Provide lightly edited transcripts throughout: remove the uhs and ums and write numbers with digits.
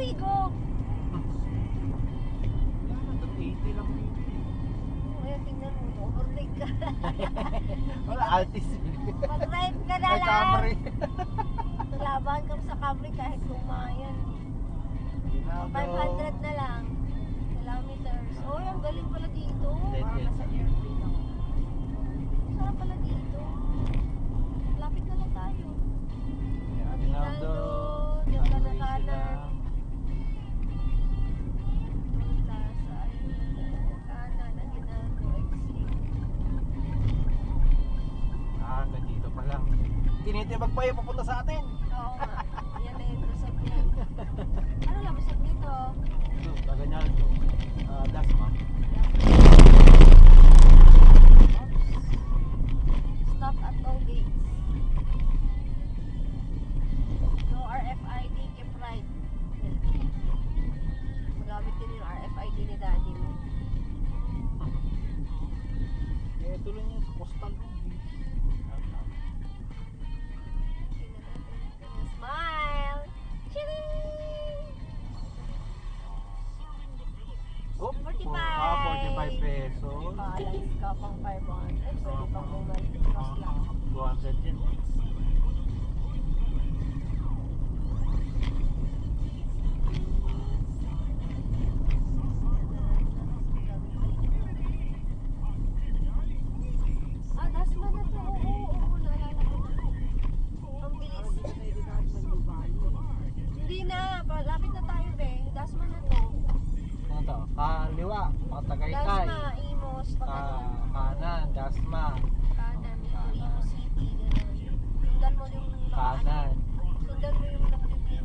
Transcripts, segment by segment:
maligo. Wala, 80 lang yun. Ayan, tingnan mo, overtake ka. Wala, altis. Mag-drive ka na May lang. Camry. Laban ka sa Camry kahit kumayan. 500 na lang. Kilometers. Oh, ang galing pala dito. Nasa airplane ako. Saan pala dito? Lapit na lang tayo. Aguinaldo. Diyan ka na kanan. Plaza. Kanan, Aguinaldo. Exit. Hanggang dito pa lang. Tinitibag pa yung papunta sa atin. Oo nga. Yan na yung resort niya. Ano lang resort dito? Aguinaldo. Dasma. Stop at all gates. No RFID, keep right. Magamit din yung RFID ni daddy mo. Eh, tuloy niya sa coastal road. Tingnan natin. Smile! Ching! Oh, 45. 45 pesos. Paalis ka pang 500. Pwede pang bumalik. Cross lang. 200 yun. Ah, Dasma na to. Oo, naalala ko na. Ang bilis. Hindi na. Lapit na tayo, be. Dasma na to. Ano to? Kaliwa, mga Tagaytay. Dasma, Imos, Kanan, Dasma. kanan, Imos City, gano'n. Sundan mo yung Kanan. Sundan mo yung nag-review.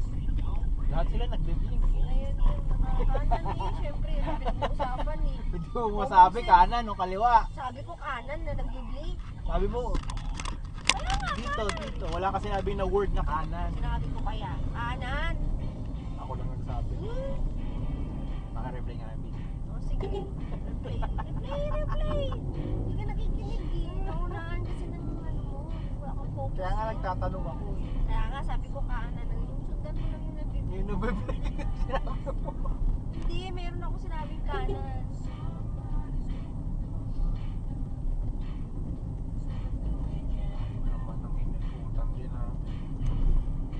Lahat sila nagbe-blink. Ayun yung kanan eh. Siyempre, yun ang pinag-uusapan eh. Hindi mo masabi kanan o kaliwa. Sabi ko kanan na nag-blink. Sabi mo, Kaya nga, dito, kanan. dito. Wala ka sinabi na word na kanan. Sinabi ko kaya, kanan. Ako lang nagsabi. Naka-replay nga ng video. O sige, replay. Replay. Hindi ka nakikinig eh. Naunahan kasi ng ano mo. Wala kang focus. Kaya nga nagtatanong ako. Kaya nga sabi ko kanan na yung sundan mo lang yung nag-review. Yung nabibigay sinabi mo. Hindi, meron ako sinabing kanan.